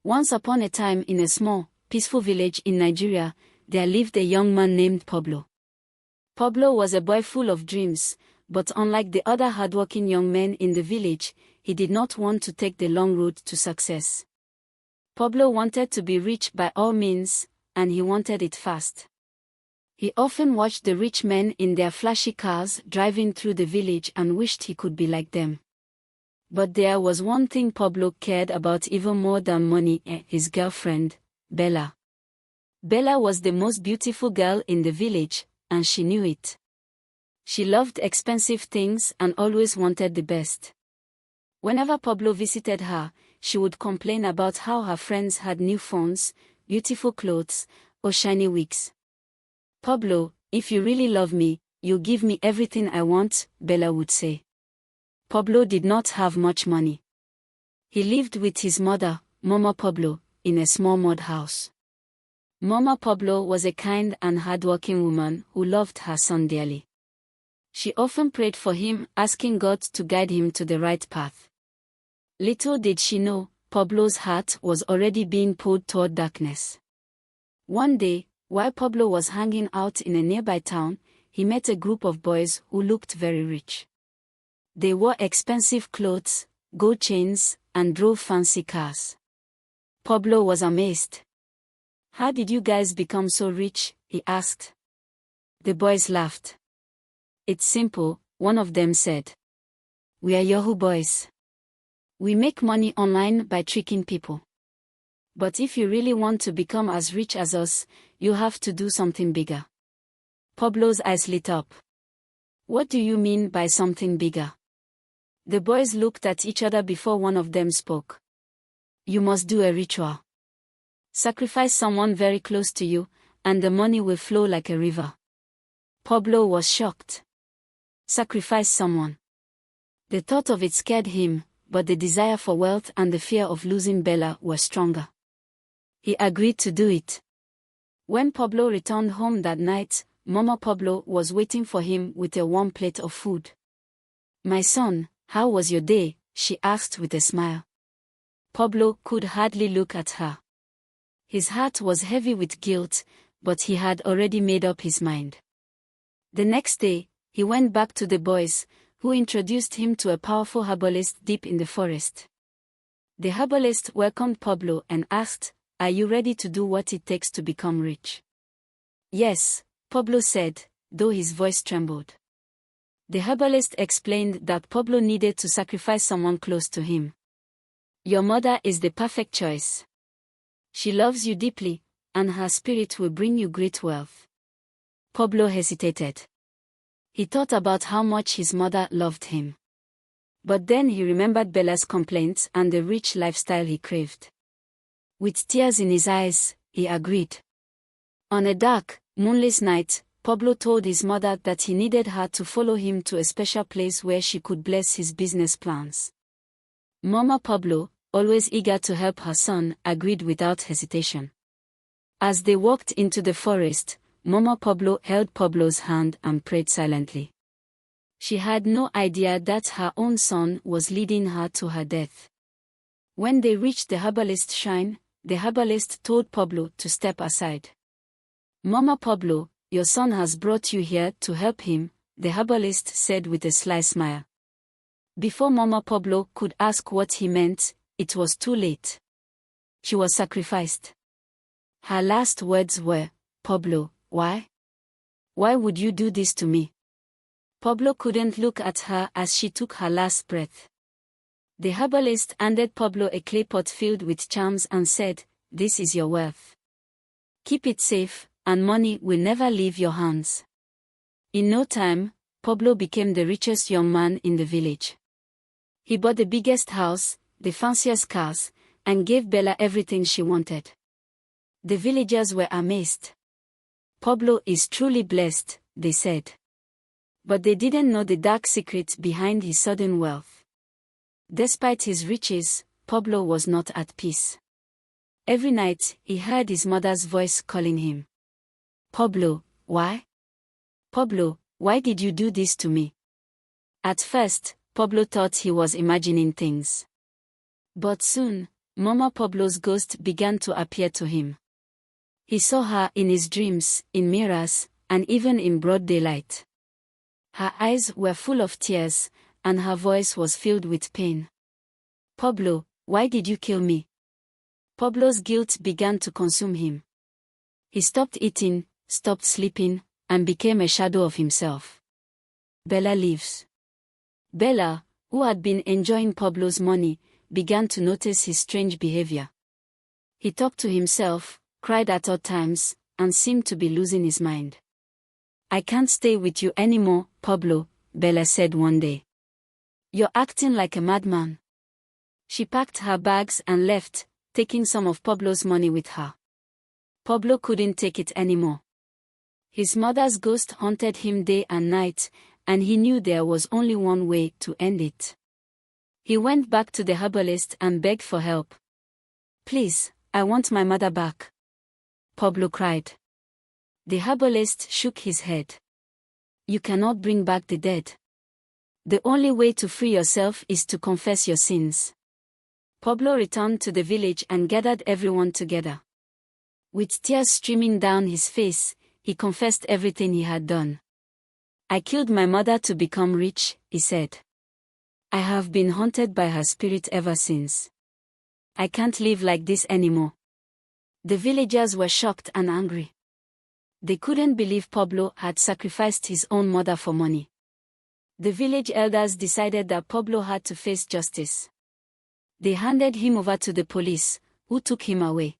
Once upon a time in a small, peaceful village in Nigeria, there lived a young man named Pablo. Pablo was a boy full of dreams, but unlike the other hardworking young men in the village, he did not want to take the long road to success. Pablo wanted to be rich by all means, and he wanted it fast. He often watched the rich men in their flashy cars driving through the village and wished he could be like them. But there was one thing Pablo cared about even more than money: his girlfriend, Bella. Bella was the most beautiful girl in the village, and she knew it. She loved expensive things and always wanted the best. Whenever Pablo visited her, she would complain about how her friends had new phones, beautiful clothes, or shiny wigs. "Pablo, if you really love me, you give me everything I want," Bella would say. Pablo did not have much money. He lived with his mother, Mama Pablo, in a small mud house. Mama Pablo was a kind and hardworking woman who loved her son dearly. She often prayed for him, asking God to guide him to the right path. Little did she know, Pablo's heart was already being pulled toward darkness. One day, while Pablo was hanging out in a nearby town, he met a group of boys who looked very rich. They wore expensive clothes, gold chains, and drove fancy cars. Pablo was amazed. "How did you guys become so rich?" he asked. The boys laughed. "It's simple," one of them said. "We are Yahoo boys. We make money online by tricking people. But if you really want to become as rich as us, you have to do something bigger." Pablo's eyes lit up. "What do you mean by something bigger?" The boys looked at each other before one of them spoke. "You must do a ritual. Sacrifice someone very close to you, and the money will flow like a river." Pablo was shocked. Sacrifice someone. The thought of it scared him, but the desire for wealth and the fear of losing Bella were stronger. He agreed to do it. When Pablo returned home that night, Mama Pablo was waiting for him with a warm plate of food. "My son, how was your day?" she asked with a smile. Pablo could hardly look at her. His heart was heavy with guilt, but he had already made up his mind. The next day, he went back to the boys, who introduced him to a powerful herbalist deep in the forest. The herbalist welcomed Pablo and asked, "Are you ready to do what it takes to become rich?" "Yes," Pablo said, though his voice trembled. The herbalist explained that Pablo needed to sacrifice someone close to him. "Your mother is the perfect choice. She loves you deeply, and her spirit will bring you great wealth." Pablo hesitated. He thought about how much his mother loved him. But then he remembered Bella's complaints and the rich lifestyle he craved. With tears in his eyes, he agreed. On a dark, moonless night, Pablo told his mother that he needed her to follow him to a special place where she could bless his business plans. Mama Pablo, always eager to help her son, agreed without hesitation. As they walked into the forest, Mama Pablo held Pablo's hand and prayed silently. She had no idea that her own son was leading her to her death. When they reached the herbalist's shrine, the herbalist told Pablo to step aside. "Mama Pablo, your son has brought you here to help him," the herbalist said with a sly smile. Before Mama Pablo could ask what he meant, it was too late. She was sacrificed. Her last words were, "Pablo, why? Why would you do this to me?" Pablo couldn't look at her as she took her last breath. The herbalist handed Pablo a clay pot filled with charms and said, "This is your wealth. Keep it safe, and money will never leave your hands." In no time, Pablo became the richest young man in the village. He bought the biggest house, the fanciest cars, and gave Bella everything she wanted. The villagers were amazed. "Pablo is truly blessed," they said. But they didn't know the dark secret behind his sudden wealth. Despite his riches, Pablo was not at peace. Every night, he heard his mother's voice calling him. "Pablo, why? Pablo, why did you do this to me?" At first, Pablo thought he was imagining things. But soon, Mama Pablo's ghost began to appear to him. He saw her in his dreams, in mirrors, and even in broad daylight. Her eyes were full of tears, and her voice was filled with pain. "Pablo, why did you kill me?" Pablo's guilt began to consume him. He stopped eating, stopped sleeping, and became a shadow of himself. Bella leaves. Bella, who had been enjoying Pablo's money, began to notice his strange behavior. He talked to himself, cried at odd times, and seemed to be losing his mind. "I can't stay with you anymore, Pablo," Bella said one day. "You're acting like a madman." She packed her bags and left, taking some of Pablo's money with her. Pablo couldn't take it anymore. His mother's ghost haunted him day and night, and he knew there was only one way to end it. He went back to the herbalist and begged for help. "Please, I want my mother back," Pablo cried. The herbalist shook his head. "You cannot bring back the dead. The only way to free yourself is to confess your sins." Pablo returned to the village and gathered everyone together. With tears streaming down his face, he confessed everything he had done. "I killed my mother to become rich," he said. "I have been haunted by her spirit ever since. I can't live like this anymore." The villagers were shocked and angry. They couldn't believe Pablo had sacrificed his own mother for money. The village elders decided that Pablo had to face justice. They handed him over to the police, who took him away.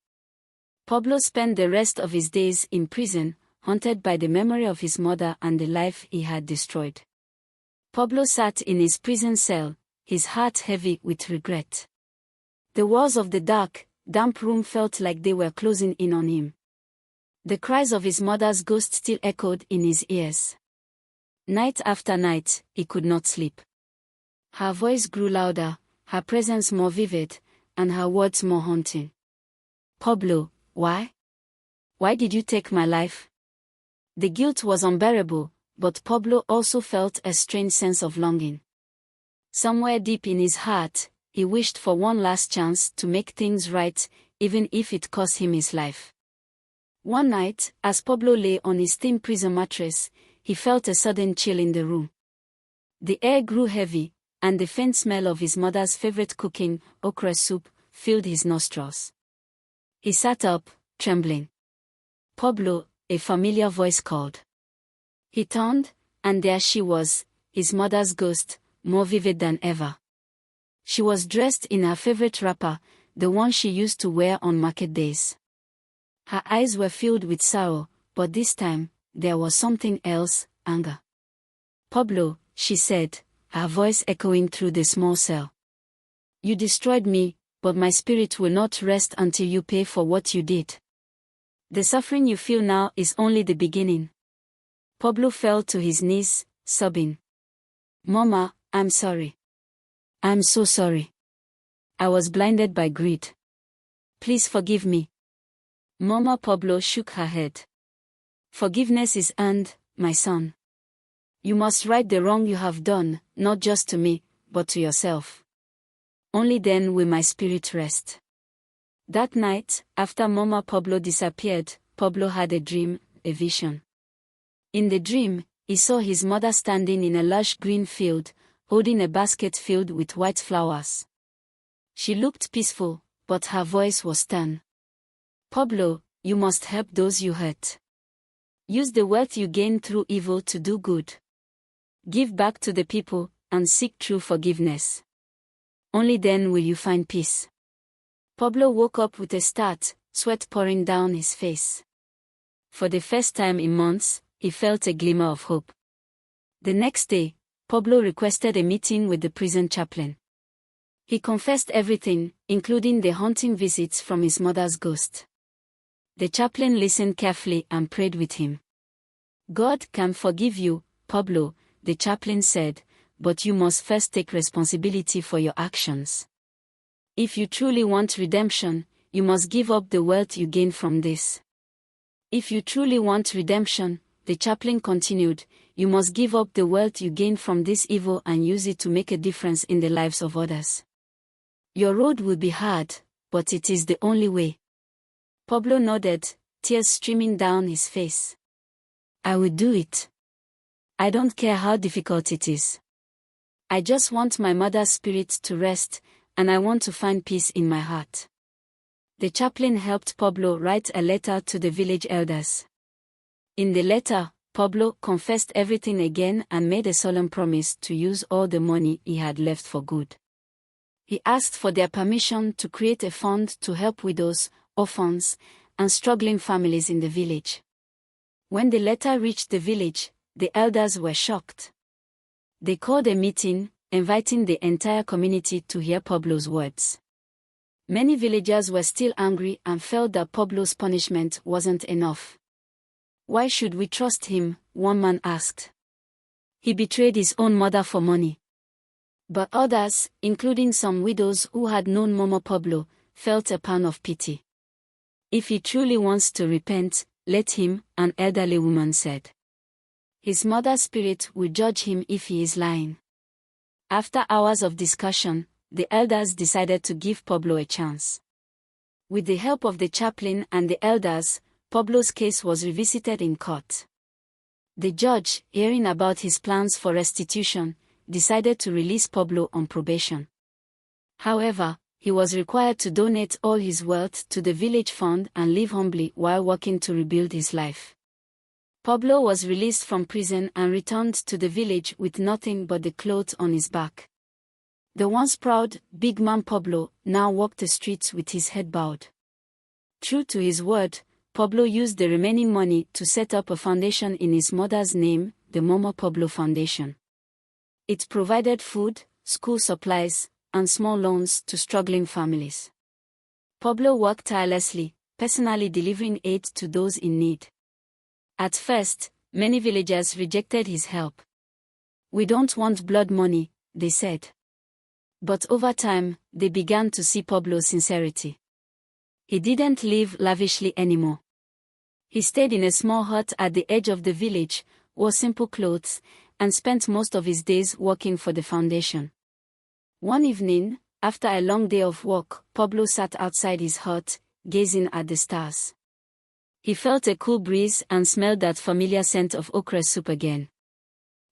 Pablo spent the rest of his days in prison, haunted by the memory of his mother and the life he had destroyed. Pablo sat in his prison cell, his heart heavy with regret. The walls of the dark, damp room felt like they were closing in on him. The cries of his mother's ghost still echoed in his ears. Night after night, he could not sleep. Her voice grew louder, her presence more vivid, and her words more haunting. "Pablo, why? Why did you take my life?" The guilt was unbearable, but Pablo also felt a strange sense of longing. Somewhere deep in his heart, he wished for one last chance to make things right, even if it cost him his life. One night, as Pablo lay on his thin prison mattress, he felt a sudden chill in the room. The air grew heavy, and the faint smell of his mother's favorite cooking, okra soup, filled his nostrils. He sat up, trembling. "Pablo," a familiar voice called. He turned, and there she was, his mother's ghost, more vivid than ever. She was dressed in her favorite wrapper, the one she used to wear on market days. Her eyes were filled with sorrow, but this time, there was something else, anger. "Pablo," she said, her voice echoing through the small cell. "You destroyed me, but my spirit will not rest until you pay for what you did. The suffering you feel now is only the beginning." Pablo fell to his knees, sobbing. "Mama, I'm sorry. I'm so sorry. I was blinded by greed. Please forgive me." Mama Pablo shook her head. "Forgiveness is earned, my son. You must right the wrong you have done, not just to me, but to yourself. Only then will my spirit rest." That night, after Mama Pablo disappeared, Pablo had a dream, a vision. In the dream, he saw his mother standing in a lush green field, holding a basket filled with white flowers. She looked peaceful, but her voice was stern. "Pablo, you must help those you hurt. Use the wealth you gain through evil to do good. Give back to the people, and seek true forgiveness. Only then will you find peace." Pablo woke up with a start, sweat pouring down his face. For the first time in months, he felt a glimmer of hope. The next day, Pablo requested a meeting with the prison chaplain. He confessed everything, including the haunting visits from his mother's ghost. The chaplain listened carefully and prayed with him. "God can forgive you, Pablo," the chaplain said, "but you must first take responsibility for your actions. If you truly want redemption, you must give up the wealth you gain from this. If you truly want redemption," the chaplain continued, "you must give up the wealth you gain from this evil and use it to make a difference in the lives of others. Your road will be hard, but it is the only way. Pablo nodded, tears streaming down his face. I will do it. I don't care how difficult it is. I just want my mother's spirit to rest, and I want to find peace in my heart. The chaplain helped Pablo write a letter to the village elders. In the letter, Pablo confessed everything again and made a solemn promise to use all the money he had left for good. He asked for their permission to create a fund to help widows, orphans, and struggling families in the village. When the letter reached the village, the elders were shocked. They called a meeting, inviting the entire community to hear Pablo's words. Many villagers were still angry and felt that Pablo's punishment wasn't enough. Why should we trust him? One man asked. He betrayed his own mother for money. But others, including some widows who had known Mama Pablo, felt a pang of pity. If he truly wants to repent, let him, an elderly woman said. His mother's spirit will judge him if he is lying. After hours of discussion, the elders decided to give Pablo a chance. With the help of the chaplain and the elders, Pablo's case was revisited in court. The judge, hearing about his plans for restitution, decided to release Pablo on probation. However, he was required to donate all his wealth to the village fund and live humbly while working to rebuild his life. Pablo was released from prison and returned to the village with nothing but the clothes on his back. The once proud, big man Pablo now walked the streets with his head bowed. True to his word, Pablo used the remaining money to set up a foundation in his mother's name, the Mama Pablo Foundation. It provided food, school supplies, and small loans to struggling families. Pablo worked tirelessly, personally delivering aid to those in need. At first, many villagers rejected his help. We don't want blood money, they said. But over time, they began to see Pablo's sincerity. He didn't live lavishly anymore. He stayed in a small hut at the edge of the village, wore simple clothes, and spent most of his days working for the foundation. One evening, after a long day of work, Pablo sat outside his hut, gazing at the stars. He felt a cool breeze and smelled that familiar scent of okra soup again.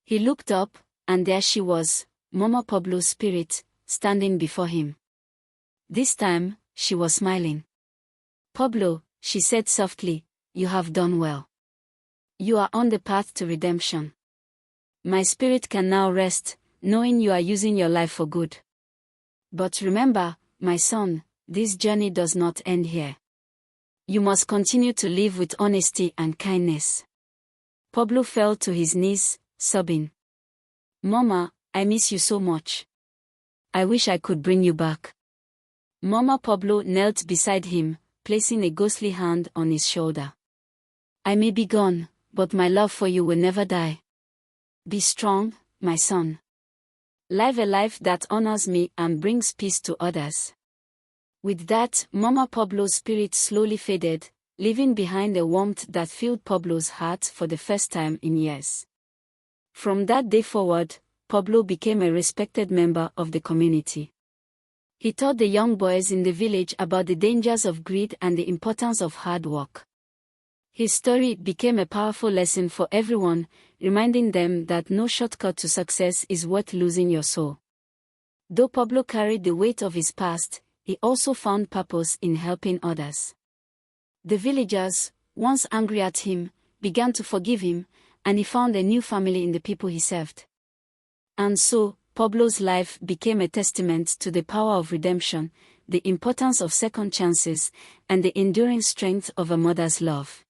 He looked up, and there she was, Mama Pablo's spirit, standing before him. This time, she was smiling. Pablo, she said softly, you have done well. You are on the path to redemption. My spirit can now rest, knowing you are using your life for good. But remember, my son, this journey does not end here. You must continue to live with honesty and kindness. Pablo fell to his knees, sobbing. Mama, I miss you so much. I wish I could bring you back. Mama Pablo knelt beside him, placing a ghostly hand on his shoulder. I may be gone, but my love for you will never die. Be strong, my son. Live a life that honors me and brings peace to others. With that, Mama Pablo's spirit slowly faded, leaving behind a warmth that filled Pablo's heart for the first time in years. From that day forward, Pablo became a respected member of the community. He taught the young boys in the village about the dangers of greed and the importance of hard work. His story became a powerful lesson for everyone, reminding them that no shortcut to success is worth losing your soul. Though Pablo carried the weight of his past, he also found purpose in helping others. The villagers, once angry at him, began to forgive him, and he found a new family in the people he served. And so, Pablo's life became a testament to the power of redemption, the importance of second chances, and the enduring strength of a mother's love.